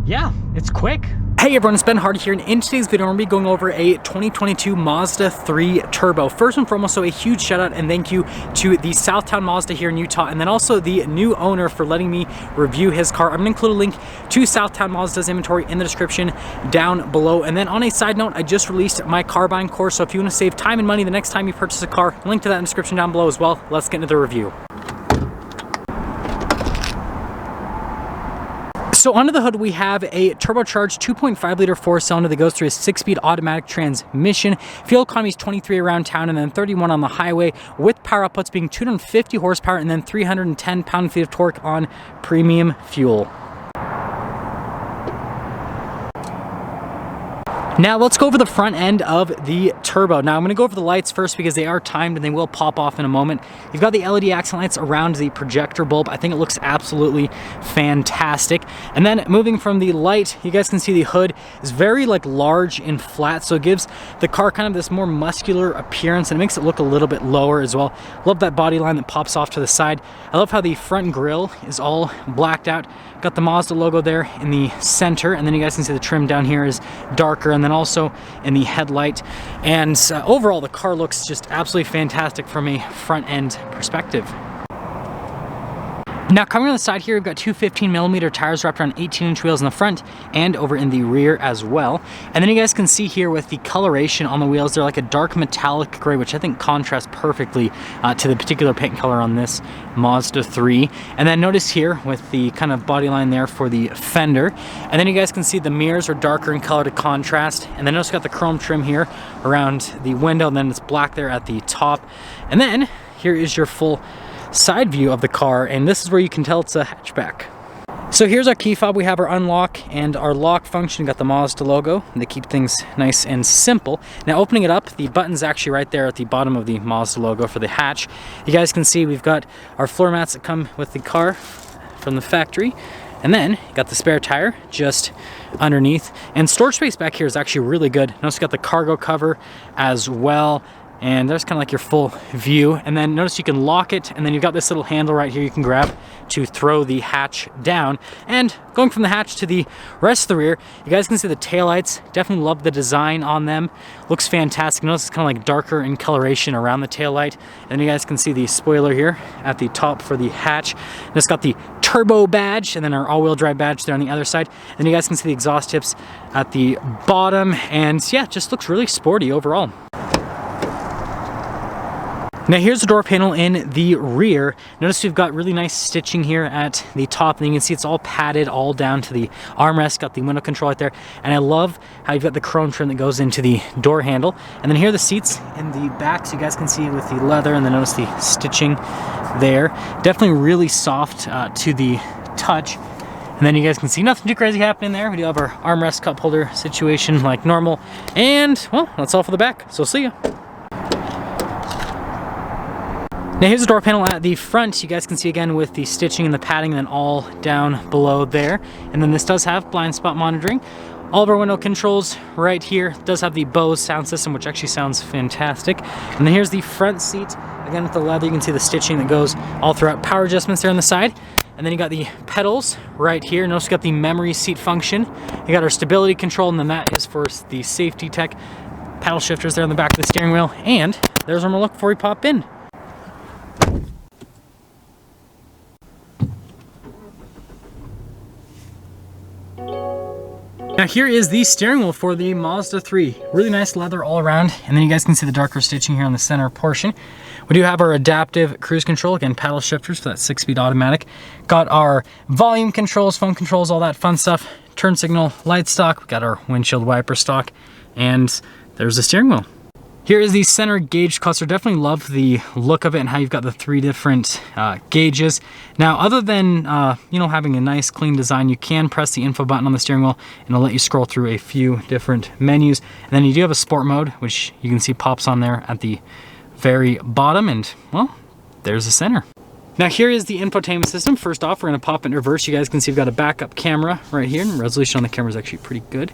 yeah, it's quick. Hey everyone, it's Ben Hardy here, and in today's video, we're going to be going over a 2022 Mazda 3 Turbo. First and foremost, so a huge shout out and thank you to the Southtown Mazda here in Utah, and then also the new owner for letting me review his car. I'm going to include a link to Southtown Mazda's inventory in the description down below. And then on a side note, I just released my car buying course, so if you want to save time and money the next time you purchase a car, link to that in the description down below as well. Let's get into the review. So under the hood, we have a turbocharged 2.5 liter 4-cylinder that goes through a 6-speed automatic transmission. Fuel economy is 23 around town and then 31 on the highway, with power outputs being 250 horsepower and then 310 pound-feet of torque on premium fuel. Now let's go over the front end of the Turbo. Now I'm going to go over the lights first because they are timed and they will pop off in a moment. You've got the LED accent lights around the projector bulb. I think it looks absolutely fantastic. And then moving from the light, you guys can see the hood is very large and flat, so it gives the car kind of this more muscular appearance and it makes it look a little bit lower as well. Love that body line that pops off to the side. I love how the front grille is all blacked out. Got the Mazda logo there in the center, and then you guys can see the trim down here is darker, and then also in the headlight. And overall, the car looks just absolutely fantastic from a front end perspective. Now coming on the side here, we've got two 15mm tires wrapped around 18-inch wheels in the front and over in the rear as well. And then you guys can see here with the coloration on the wheels, they're like a dark metallic gray, which I think contrasts perfectly to the particular paint color on this Mazda 3. And then notice here with the kind of body line there for the fender. And then you guys can see the mirrors are darker in color to contrast. And then notice got the chrome trim here around the window, and then it's black there at the top. And then here is your full side view of the car, and this is where you can tell it's a hatchback. So here's our key fob. We have our unlock and our lock function. Got the Mazda logo, and they keep things nice and simple. Now opening it up, the button's actually right there at the bottom of the Mazda logo for the hatch. You guys can see we've got our floor mats that come with the car from the factory, and then you got the spare tire just underneath, and storage space back here is actually really good. Notice you got the cargo cover as well. And there's kind of like your full view. And then notice you can lock it, and then you've got this little handle right here you can grab to throw the hatch down. And going from the hatch to the rest of the rear, you guys can see the taillights. Definitely love the design on them. Looks fantastic. Notice it's kind of like darker in coloration around the taillight. And then you guys can see the spoiler here at the top for the hatch. And it's got the Turbo badge, and then our all-wheel drive badge there on the other side. And then you guys can see the exhaust tips at the bottom. And yeah, it just looks really sporty overall. Now here's the door panel in the rear. Notice we've got really nice stitching here at the top, and you can see it's all padded all down to the armrest. Got the window control right there, and I love how you've got the chrome trim that goes into the door handle. And then here are the seats in the back, so you guys can see with the leather, and then notice the stitching there. Definitely really soft to the touch. And then you guys can see nothing too crazy happening there. We do have our armrest cup holder situation like normal. And well, that's all for the back, so see ya. Now here's the door panel at the front. You guys can see again with the stitching and the padding, and then all down below there. And then this does have blind spot monitoring. All of our window controls right here. It does have the Bose sound system, which actually sounds fantastic. And then here's the front seat. Again with the leather, you can see the stitching that goes all throughout. Power adjustments there on the side. And then you got the pedals right here. Notice you got the memory seat function. You got our stability control, and then that is for the safety tech. Paddle shifters there on the back of the steering wheel. And there's where I'm gonna look before we pop in. Now here is the steering wheel for the Mazda 3. Really nice leather all around, and then you guys can see the darker stitching here on the center portion. We do have our adaptive cruise control, again paddle shifters for that 6-speed automatic. Got our volume controls, phone controls, all that fun stuff. Turn signal, light stock, we got our windshield wiper stock, and there's the steering wheel. Here is the center gauge cluster. Definitely love the look of it and how you've got the 3 different gauges. Now, other than having a nice clean design, you can press the info button on the steering wheel and it'll let you scroll through a few different menus. And then you do have a sport mode, which you can see pops on there at the very bottom. And well, there's the center. Now here is the infotainment system. First off, we're gonna pop it in reverse. You guys can see we've got a backup camera right here, and resolution on the camera is actually pretty good.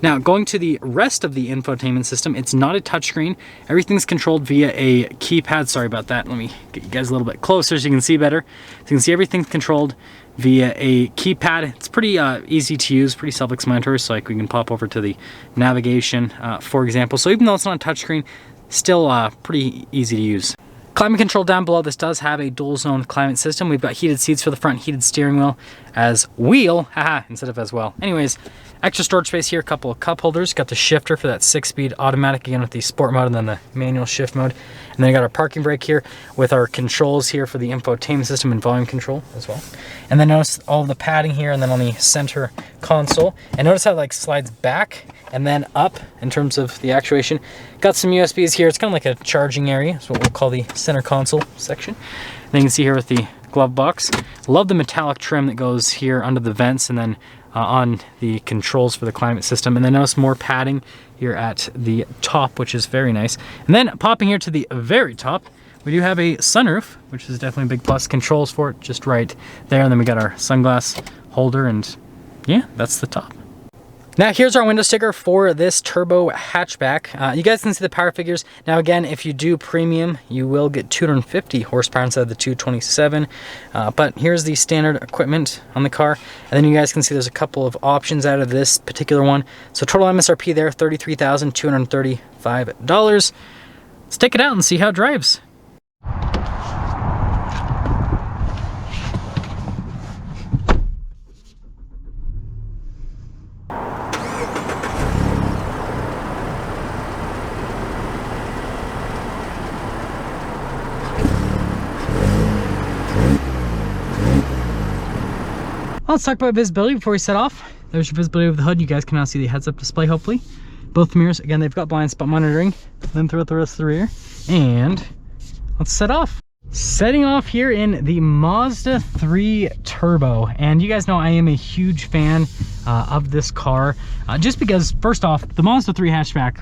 Now going to the rest of the infotainment system, it's not a touchscreen. Everything's controlled via a keypad. Sorry about that. Let me get you guys a little bit closer so you can see better. So you can see everything's controlled via a keypad. It's pretty easy to use, pretty self-explanatory. So like we can pop over to the navigation, for example. So even though it's not a touchscreen, still pretty easy to use. Climate control down below. This does have a dual zone climate system. We've got heated seats for the front, heated steering wheel instead of as well. Anyways, extra storage space here, a couple of cup holders. Got the shifter for that 6-speed automatic, again with the sport mode and then the manual shift mode. And then I got our parking brake here with our controls here for the infotainment system and volume control as well. And then notice all of the padding here and then on the center console. And notice how it like slides back and then up in terms of the actuation. Got some USBs here. It's kind of like a charging area. That's what we'll call the center console section. And then you can see here with the glove box. Love the metallic trim that goes here under the vents and then on the controls for the climate system. And then notice more padding here at the top, which is very nice. And then popping here to the very top, we do have a sunroof, which is definitely a big plus. Controls for it just right there. And then we got our sunglass holder, and yeah, that's the top. Now here's our window sticker for this turbo hatchback. You guys can see the power figures. Now again, if you do premium, you will get 250 horsepower instead of the 227. But here's the standard equipment on the car. And then you guys can see there's a couple of options out of this particular one. So total MSRP there, $33,235. Let's take it out and see how it drives. Let's talk about visibility before we set off. There's your visibility of the hood. You guys can now see the heads-up display, hopefully. Both mirrors, again, they've got blind spot monitoring. Then throughout the rest of the rear. And let's set off. Setting off here in the Mazda 3 Turbo. And you guys know I am a huge fan of this car. Just because, first off, the Mazda 3 hatchback,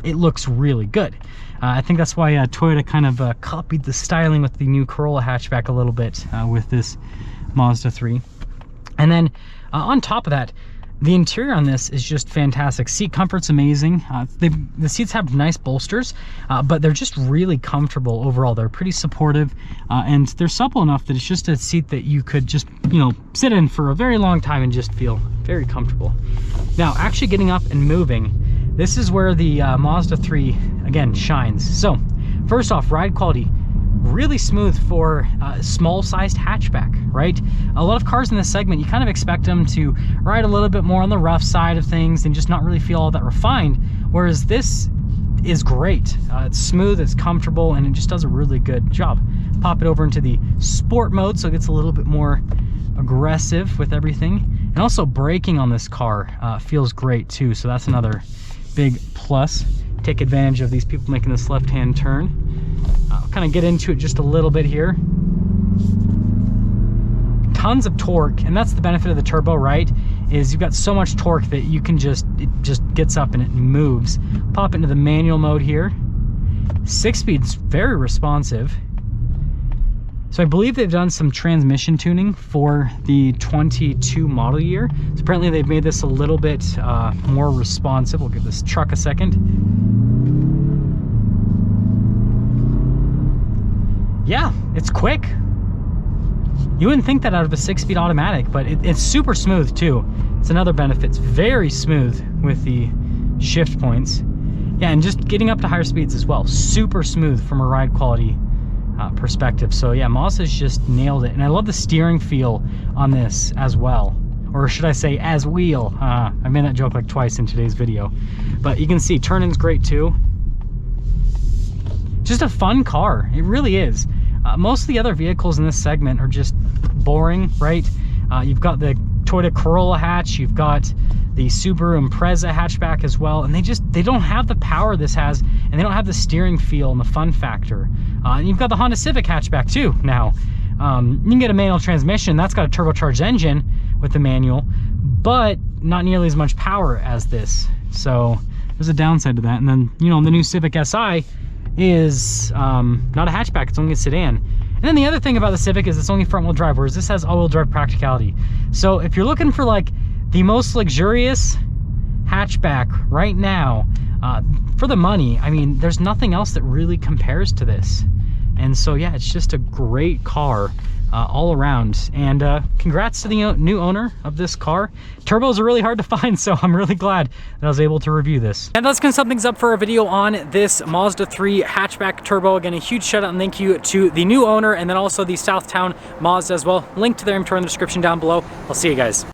it looks really good. I think that's why Toyota kind of copied the styling with the new Corolla hatchback a little bit with this Mazda 3. And then on top of that, the interior on this is just fantastic. Seat comfort's amazing. The seats have nice bolsters, but they're just really comfortable overall. They're pretty supportive, and they're supple enough that it's just a seat that you could just, sit in for a very long time and just feel very comfortable. Now, actually getting up and moving, this is where the Mazda 3, again, shines. So, first off, ride quality. Really smooth for a small-sized hatchback, right? A lot of cars in this segment, you kind of expect them to ride a little bit more on the rough side of things and just not really feel all that refined, whereas this is great. It's smooth, it's comfortable, and it just does a really good job. Pop it over into the sport mode so it gets a little bit more aggressive with everything. And also braking on this car feels great too, so that's another big plus. Take advantage of these people making this left-hand turn. I'll kind of get into it just a little bit here. Tons of torque, and that's the benefit of the turbo, right? Is you've got so much torque that you can it just gets up and it moves. Pop into the manual mode here. 6-speed's very responsive. So I believe they've done some transmission tuning for the 22 model year. So apparently they've made this a little bit more responsive. We'll give this truck a second. Yeah, it's quick. You wouldn't think that out of a 6-speed automatic, but it's super smooth too. It's another benefit. It's very smooth with the shift points. Yeah, and just getting up to higher speeds as well. Super smooth from a ride quality perspective. So yeah, Mazda's just nailed it. And I love the steering feel on this as well. Or should I say as wheel. I made that joke like twice in today's video. But you can see turning's great too. Just a fun car. It really is. Most of the other vehicles in this segment are just boring, right? You've got the Toyota Corolla hatch, you've got the Subaru Impreza hatchback as well, and they don't have the power this has, and they don't have the steering feel and the fun factor. And you've got the Honda Civic hatchback too now. You can get a manual transmission, that's got a turbocharged engine with the manual, but not nearly as much power as this. So there's a downside to that. And then, the new Civic Si is not a hatchback, it's only a sedan. And then the other thing about the Civic is it's only front wheel drive, whereas this has all wheel drive practicality. So if you're looking for like the most luxurious hatchback right now, for the money, I mean, there's nothing else that really compares to this. And so yeah, it's just a great car all around. And congrats to the new owner of this car. Turbos are really hard to find, so I'm really glad that I was able to review this. And that's gonna sum things up for a video on this Mazda 3 hatchback turbo. Again, a huge shout out and thank you to the new owner, and then also the Southtown Mazda as well. Link to their inventory in the description down below. I'll see you guys.